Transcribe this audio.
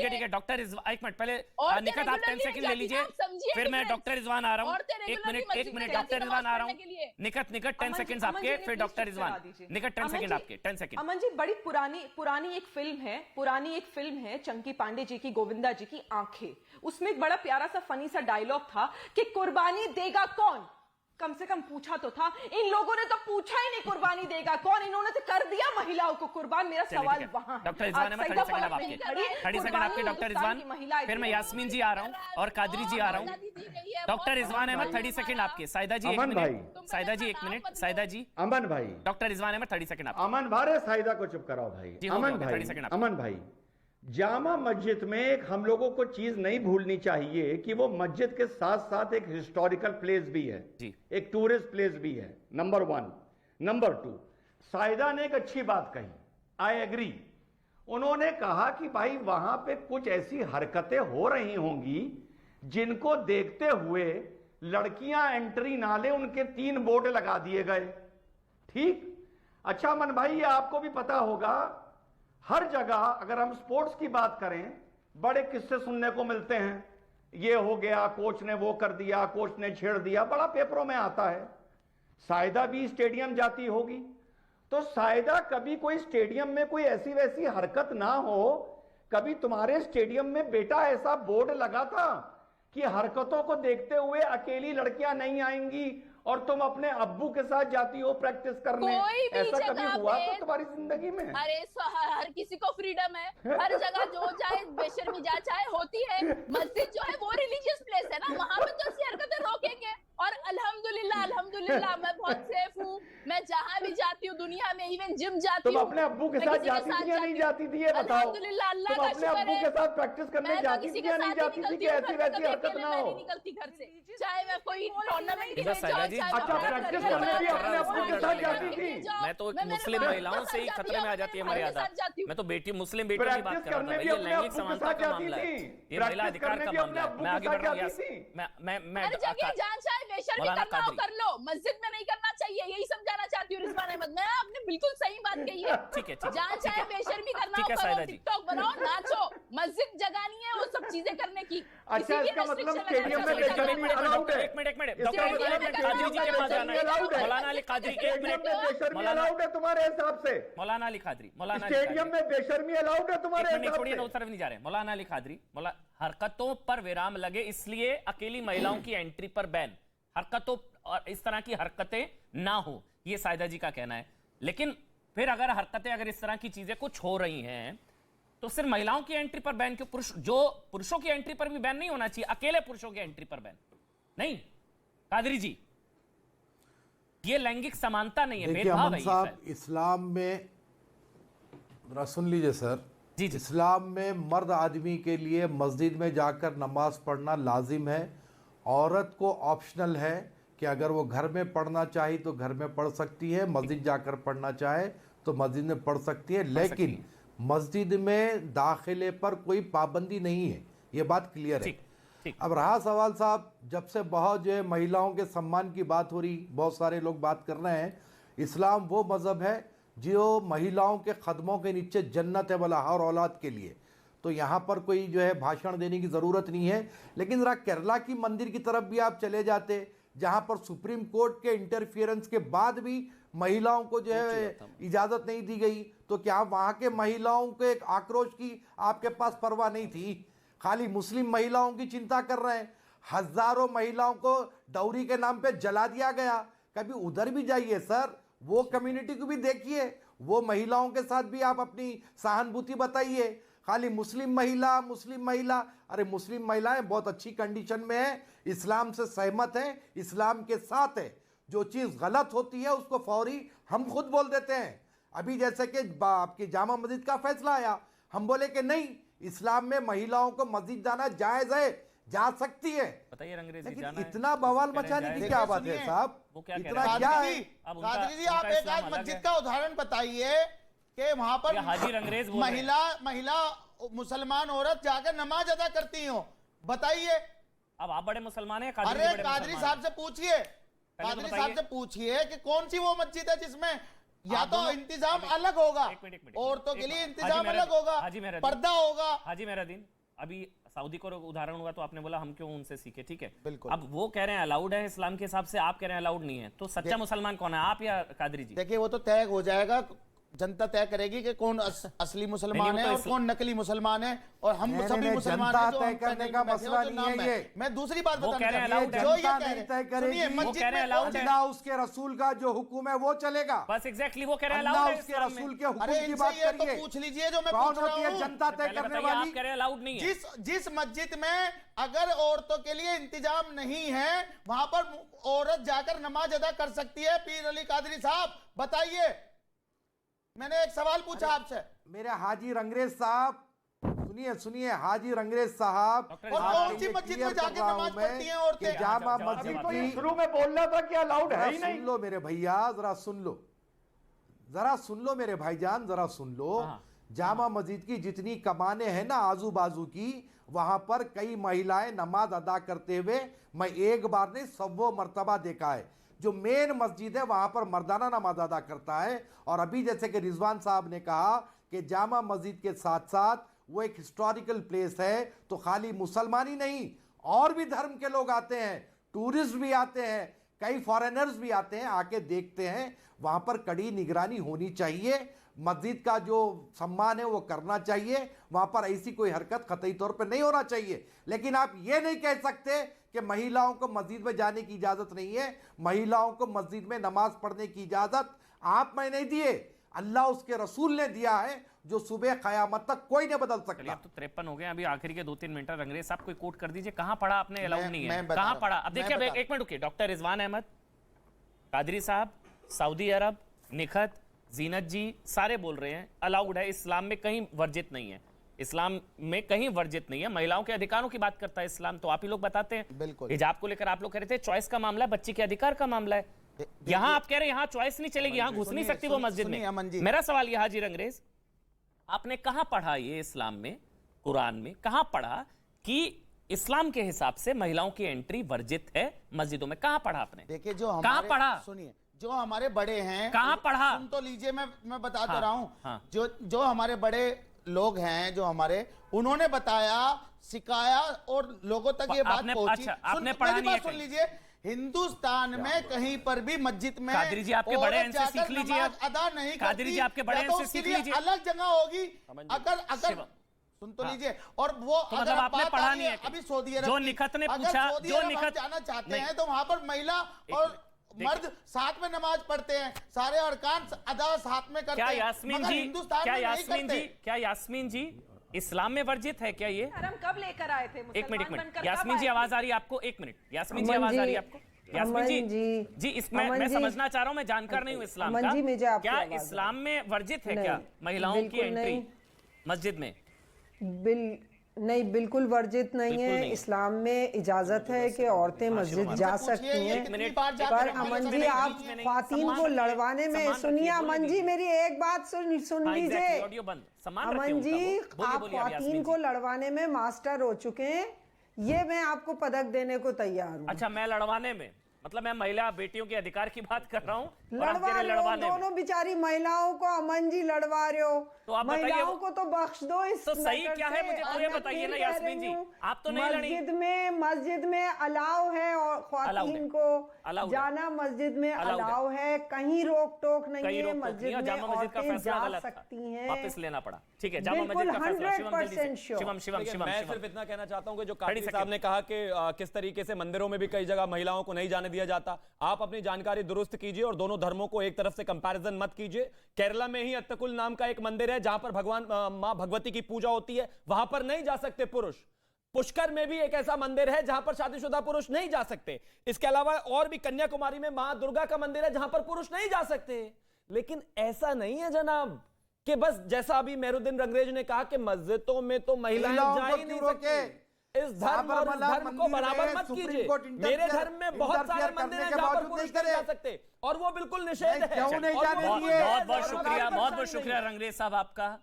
ठीक है डॉक्टर एक मिनट पहले निकट आप 10 सेकंड ले लीजिए, फिर मैं डॉक्टर रिजवान आ रहा हूँ। एक मिनट डॉक्टर रिजवान आ रहा हूँ। निकट 10 सेकंड आपके, फिर डॉक्टर रिजवान। निकट 10 सेकंड आपके, 10 सेकंड। अमन जी, बड़ी पुरानी एक फिल्म है चंकी पांडे जी की, गोविंदा जी की आंखें। उसमें एक बड़ा प्यारा सा फनी सा डायलॉग था कि कुर्बानी देगा कौन। कम से कम पूछा तो था। इन लोगों ने तो पूछा ही नहीं कुर्बानी देगा कौन, इन्होंने तो कर दिया महिलाओं को कुर्बान। मेरा सवाल वहां है। डॉक्टर रिजवान अहमद 30 सेकंड आपके, 30 सेकंड आपके डॉक्टर रिजवान। फिर मैं यास्मीन जी आ रहा हूँ और कादरी जी आ रहा हूँ। डॉक्टर रिजवान अहमद 30 सेकंड आपके। साइदा जी 1 मिनट, साइदा जी 1 मिनट, साइदा जी। अमन भाई, डॉक्टर रिजवान अहमद 30 सेकंड आपके। अमन भाई, साइदा को चुप कराओ भाई। अमन भाई, जामा मस्जिद में एक हम लोगों को चीज नहीं भूलनी चाहिए कि वो मस्जिद के साथ साथ एक हिस्टोरिकल प्लेस भी है, एक टूरिस्ट प्लेस भी है, नंबर 1। नंबर 2, साइदा ने एक अच्छी बात कही, आई एग्री। उन्होंने कहा कि भाई वहां पे कुछ ऐसी हरकतें हो रही होंगी जिनको देखते हुए लड़कियां एंट्री ना ले, उनके 3 बोर्ड लगा दिए गए। ठीक। अच्छा अमन भाई, ये आपको भी पता होगा, हर जगह अगर हम स्पोर्ट्स की बात करें, बड़े किस्से सुनने को मिलते हैं। ये हो गया, कोच ने वो कर दिया, कोच ने छेड़ दिया, बड़ा पेपरों में आता है। साइदा भी स्टेडियम जाती होगी, तो साइदा कभी कोई स्टेडियम में कोई ऐसी वैसी हरकत ना हो। कभी तुम्हारे स्टेडियम में बेटा ऐसा बोर्ड लगा था कि हरकतों को देखते हुए अकेली लड़कियां नहीं आएंगी और तुम अपने अब्बू के साथ जाती हो प्रैक्टिस करने? ऐसा कभी हुआ तो तुम्हारी जिंदगी में? अरे हर किसी को फ्रीडम है, हर जगह जो चाहे बेशर्मी जा चाहे होती है। मस्जिद जो है वो रिलीजियस प्लेस है ना, वहां पे तो ऐसी हरकतें रोकेंगे। और अल्हम्दुलिल्लाह मैं बहुत सेफ हूँ। मैं जहाँ भी जाती हूँ दुनिया में, इवन जिम जाती हूँ। तुम अपने अब्बू के साथ जाती थी या नहीं जाती थी, ये बताओ। अल्हम्दुलिल्लाह, अल्लाह का तुम अपने अब्बू के साथ प्रैक्टिस करने जाती थी या नहीं जाती थी कि ऐसी वैसी हरकत ना हो? निकलती घर से, चाहे मैं कोई टूर्नामेंट के लिए अच्छा, प्रैक्टिस करने भी अपने अब्बू के साथ जाती थी? मैं तो मुस्लिम महिलाओं से ही खतरे में आ जाती है मर्यादा। मैं तो मुस्लिम बेटियों की बात कर रहा था। ये लैंगिक समानता का मामला है, ये महिला अधिकार का मामला है। मैं आगे बढ़ रहा हूँ। मैं बेशर्मी करना हो कर लो, मस्जिद में नहीं करना चाहिए, यही समझाना चाहती हूँ रिजवान अहमद। मैं आपने बिल्कुल सही बात कही है। ठीक है, जहाँ चाहे बेशर्मी करना हो करो, टिकटॉक बनाओ, नाचो, मस्जिद जगह नहीं है वो सब चीजें करने की। अच्छा, इसका मतलब स्टेडियम में बेशर्मी अलाउड है? एक मिनट डॉक्टर कादरी जी के पास जाना है। मौलाना अली कादरी, 1 मिनट। बेशर्मी अलाउड है तुम्हारे हिसाब से? मौलाना अली कादरी, स्टेडियम में बेशर्मी अलाउड है तुम्हारे हिसाब से? छोड़िए ना, उस तरफ नहीं जा रहे। मौलाना अली कादरी, हरकतों पर विराम लगे इसलिए अकेली महिलाओं की एंट्री पर बैन, हरकतों और इस तरह की हरकतें ना हो, ये साइदा जी का कहना है। लेकिन फिर अगर हरकतें, अगर इस तरह की चीजें कुछ हो रही हैं तो सिर्फ महिलाओं की एंट्री पर बैन क्यों? पुरुषों की एंट्री पर भी बैन नहीं होना चाहिए? अकेले पुरुषों की एंट्री पर बैन नहीं? कादरी जी, ये लैंगिक समानता नहीं है, भेदभाव है। साहब, इस्लाम में सुन लीजिए सर जी, इस्लाम में मर्द आदमी के लिए मस्जिद में जाकर नमाज पढ़ना लाजिम है। औरत को ऑप्शनल है कि अगर वो घर में पढ़ना चाहे तो घर में पढ़ सकती है, मस्जिद जाकर पढ़ना चाहे तो मस्जिद में पढ़ सकती है। लेकिन मस्जिद में दाखिले पर कोई पाबंदी नहीं है, ये बात क्लियर है। अब रहा सवाल साहब, जब से बहुत जो है महिलाओं के सम्मान की बात हो रही, बहुत सारे लोग बात कर रहे हैं, इस्लाम वो मज़हब है जो महिलाओं के कदमों के नीचे जन्नत है वाला हर औलाद के लिए। तो यहाँ पर कोई जो है भाषण देने की ज़रूरत नहीं है। लेकिन ज़रा केरला की मंदिर की तरफ भी आप चले जाते, जहाँ पर सुप्रीम कोर्ट के इंटरफियरेंस के बाद भी महिलाओं को जो है इजाज़त नहीं दी गई, तो क्या वहाँ के महिलाओं के एक आक्रोश की आपके पास परवाह नहीं थी? खाली मुस्लिम महिलाओं की चिंता कर रहे हैं। हज़ारों महिलाओं को डाउरी के नाम पे जला दिया गया। कभी उधर भी जाइए सर, वो कम्युनिटी को भी देखिए, वो महिलाओं के साथ भी आप अपनी सहानुभूति बताइए। खाली मुस्लिम महिला, अरे मुस्लिम महिलाएं बहुत अच्छी कंडीशन में है, इस्लाम से सहमत हैं, इस्लाम के साथ है। जो चीज़ गलत होती है उसको फौरी हम खुद बोल देते हैं। अभी जैसे कि आपकी जामा मस्जिद का फैसला आया, हम बोले कि नहीं, इस्लाम में महिलाओं को मस्जिद जाना जायज़ है, जा सकती है। बताइए अंग्रेजी, लेकिन इतना बवाल मचाने की क्या बात है साहब? इतना क्या है? कादरी जी, आप एक आज मस्जिद का उदाहरण बताइए कि वहां पर हाजिर अंग्रेज महिला मुसलमान औरत जाकर नमाज अदा करती हो, बताइए। अब आप बड़े मुसलमान हैं, अरे कादरी साहब से पूछिए, कादरी साहब से पूछिए कि कौन सी वो मस्जिद है जिसमें या तो इंतजाम अलग होगा, एक मिनट, औरतों के लिए इंतजाम हाजी अलग होगा, हाजी मेहरुद्दीन, पर्दा होगा। हाजी मेहरुद्दीन, अभी सऊदी को उदाहरण हुआ तो आपने बोला हम क्यों उनसे सीखे, ठीक है, बिल्कुल। अब वो कह रहे हैं अलाउड है इस्लाम के हिसाब से, आप कह रहे हैं अलाउड नहीं है, तो सच्चा मुसलमान कौन है, आप या कादरी जी? देखिए वो तो तय हो जाएगा, जनता तय करेगी कि कौन असली मुसलमान नहीं, है वो और तो कौन नकली मुसलमान है, और हम सभी मुसलमान जनता हैं जो तय हम करने पहने का बैठे हैं, मसला जो नहीं नाम है ये। मैं दूसरी बात वो बताना कह रहे हैं चाहता हूं, allowed है। जो ये जनता कह नहीं रहे तय हैं, करेगी, सुनिए, वो मस्जिद कह रहे हैं में allowed है। अल्लाह उसके रसूल का जो हुक्म है वो चलेगा। बस एग्जैक्टली वो कह रहे हैं अल्लाह allowed है उसके इस्लाम में। रसूल के हुक्म अरे की इनसे बात ये तो करिए। पूछ लीजिए जो मैं कौन पूछ रहा होती है हूं। जनता तय पहले करने बताइए, वाली? आप कह रहे हैं अलाउड नहीं है, जिस मस्जिद में अगर औरतों के लिए इंतजाम नहीं है वहां पर औरत जाकर नमाज अदा कर सकती है। पीर अली कादरी साहब बताइए, मैंने एक सवाल पूछा आपसे। मेरे हाजी रंगरेज साहब सुनिए हाजी रंगरेज साहब, डॉक्टर और इस्माइल, कौन सी मस्जिद में जाके नमाज पढ़ती हैं औरतें? जामा जवाब मस्जिद दीजिए। तो ये की शुरू में बोलना था कि अलाउड है ही जरा नहीं। सुन लो मेरे भैया, जरा सुन लो मेरे भाईजान, जरा सुन लो। हाँ। जामा मस्जिद की जितनी कमाने हैं ना आजू बाजू की, वहां पर कई महिलाएं नमाज अदा करते हुए मैं एक बार नहीं सौ मर्तबा देखा है। जो मेन मस्जिद है वहां पर मर्दाना नमाज अदा करता है। और अभी जैसे कि रिजवान साहब ने कहा कि जामा मस्जिद के साथ साथ वो एक हिस्टोरिकल प्लेस है, तो खाली मुसलमान ही नहीं और भी धर्म के लोग आते हैं, टूरिस्ट भी आते हैं, कई फॉरेनर्स भी आते हैं, आके देखते हैं। वहां पर कड़ी निगरानी होनी चाहिए, मस्जिद का जो सम्मान है वो करना चाहिए, वहां पर ऐसी कोई हरकत कतई तौर पर नहीं होना चाहिए। लेकिन आप ये नहीं कह सकते कि महिलाओं को मस्जिद में जाने की इजाजत नहीं है, महिलाओं को मस्जिद में नमाज पढ़ने की इजाजत आप मैं नहीं दिए, अल्लाह उसके रसूल ने दिया है, जो सुबह कयामत तक कोई नहीं बदल चलिए सकता। अब तो 53 हो गए, अभी आखिरी के 2-3 मिनट रंगरेज साहब कोई कोट कर दीजिए, कहां पढ़ा आपने अलाउड नहीं है, मैं बता कहां रहा पढ़ा? हूं, अब देखिए, मैं अब बता एक मिनट रुकिए, डॉक्टर रिजवान अहमद, कादरी साहब, सऊदी अरब, निखत, जीनत जी सारे बोल रहे हैं अलाउड है, इस्लाम में कहीं वर्जित नहीं है, इस्लाम में कहीं वर्जित नहीं है, महिलाओं के अधिकारों की बात करता है इस्लाम, तो आप ही लोग बताते हैं। बिल्कुल। हिजाब को लेकर आप लोग कह रहे थे चॉइस का मामला है, बच्ची के अधिकार का मामला है, यहां आप कह रहे हैं यहां चॉइस नहीं चलेगी, यहां घुस नहीं सकती वो मस्जिद सुनिए अमन में। जी। मेरा सवाल यह हाजी रंगरेज, आपने कहां पढ़ा ये इस्लाम में, कुरान में कहां पढ़ा कि इस्लाम के हिसाब से महिलाओं की एंट्री वर्जित है मस्जिदों में? कहां पढ़ा आपने? देखिए जो कहां हमारे पढ़ा? सुनिए, जो हमारे बड़े हैं, कहां पढ़ा? सुन तो लीजिए, मैं बता तो हाँ, रहा हूं। हाँ। जो हमारे बड़े लोग हैं, जो हमारे, उन्होंने बताया, सिखाया और लोगों तक ये बात आपने- पहुंची। अच्छा, आपने पढ़ा मेरी नहीं है बात सुन कहीं? लीजिए, हिंदुस्तान में कहीं पर भी मस्जिद में कादरी जी आपके बड़े हैं, इनसे औरत सीख जाकर लीजिए नमाज आप। अदा नहीं करती, कादरी जी आपके बड़े हैं, या तो इनसे उसके सीख लिए लीजिए। अलग जगह होगी। अगर शिवम। सुन तो हाँ। लीजिए, और वो तो अगर मतलब आप आपने बात पढ़ा आ रही नहीं है है अभी सऊदी अरब जो की, निखत ने अगर पूछा, सऊदी जो अरब हम निखत जाना चाहते नहीं। हैं तो वहां पर महिला और देखिए। मर्द साथ में नमाज पढ़ते हैं, सारे अरकान अदा साथ में करते क्या हैं, यास्मीन मगर जी, हिंदुस्तान क्या में नहीं यास्मीन जी, करते। क्या यास्मीन जी इस्लाम में वर्जित है क्या ये? धर्म कब लेकर आए थे? एक मिनट, मुसलमान एक मिनट, बनकर यास्मीन कब जी आए आवाज थे? आ रही है आपको? एक मिनट, यास्मीन जी अमन आवाज आ रही जी, है आपको? यास्मीन अमन जी, जी, इसमें मैं अमन जी। समझना चाह रहा हूं, मैं जानकार नहीं हूं इस्लाम अमन का, जी, मुझे आपकी क्या आवाज आ रही है। इस्लाम में वर्जित है नहीं, क्या महिलाओं की बिल्कुल एंट्री नहीं। मस्जिद में? नहीं, बिल्कुल वर्जित नहीं बिल्कुल है। नहीं। इस्लाम में इजाजत है कि औरतें मस्जिद जा पूछिए, सकती ये हैं। कितनी बार जाकर पर नमाज अमन में जी, नहीं, आप बीच में नहीं, ख्वातीन सम्मान को रखिए, लड़वाने में, सम्मान सुनिए रखिए, अमन बोलिए जी, दीजिए। मेरी एक बात सुन हाँ, लीजिए। exactly, ऑडियो बंद, सम्मान रखिए अमन जी, उनका, बोलिए, आप बोलिए, अब यास्मीन ख्वातीन जी। को लड़वाने में मास्टर हो चुके हैं, ये मैं आपको पदक देने को तैयार हूँ। अच्छा, मैं लड़वाने में, मतलब मैं महिला बेटियों के अधिकार की बात कर रहा हूँ और आप कह लड़वा रहे हैं रहे हो लड़वाने में। दोनों बेचारी महिलाओं को, अमन जी लड़वा रहे हो। तो आप बताइए महिलाओं वो- को तो बख्श दो इस तो सही मैटर क्या है, से। मुझे और ये मैं बताइए फिर ना कह यास्मीन रही जी, हूँ, आप तो नहीं लड़ी। मस्जिद में अलाउ है और Allowed ख्वातीन है। को Allowed है। जाना मस्जिद में Allowed है। अलाउ है, कहीं रोक टोक नहीं कई है। रोक टोक नहीं मस्जिद है, में जामा मस्जिद का औरतें फैसला जा गलत था, सकती हैं। वापस लेना पड़ा। ठीक है, जामा बिल्कुल, मस्जिद का फैसला। शिवम जल्दी से, 100% sure। शिवम शिवम देखिए, शिवम मैं शिवम। सिर्फ इतना कहना चाहता हूं कि जो 30 कादरी साहब सेकंड। ने कहा कि किस तरीके से मंदिरों में भी कई जगह महिलाओं को नहीं जाने दिया जाता, आप अपनी जानकारी दुरुस्त कीजिए और दोनों धर्मों को एक तरफ से कंपैरिजन मत कीजिए। केरला में ही अत्तकुल नाम का एक मंदिर है जहां पर भगवान मां भगवती की पूजा होती है, वहां पर नहीं जा सकते पुरुष। पुष्कर में भी एक ऐसा मंदिर है जहां पर शादीशुदा पुरुष नहीं जा सकते। इसके अलावा और भी कन्याकुमारी में मां दुर्गा का मंदिर है जहां पर पुरुष नहीं जा सकते। लेकिन ऐसा नहीं है जनाब कि बस जैसा अभी मेहरुद्दीन रंगरेज ने कहा कि मस्जिदों में तो महिलाएं महिलाओं जा को ही नहीं क्यों रोके? सकती। इस धर्म और इस साबरमला धर्म को मंदिर बराबर में मत सुप्रीम कीजिए। कोर्ट मेरे धर्म में बहुत सारे इंटरफेयर मंदिर करने हैं के जहां पर बावजूद पुरुष नहीं नहीं जा करे। सकते और वो बिल्कुल निषेध नहीं, है। क्यों नहीं और जाने वो दिए? बहुत बहुत धर्म शुक्रिया, का बहुत बहुत परेशानी शुक्रिया नहीं है। रंगरेज साहब आपका।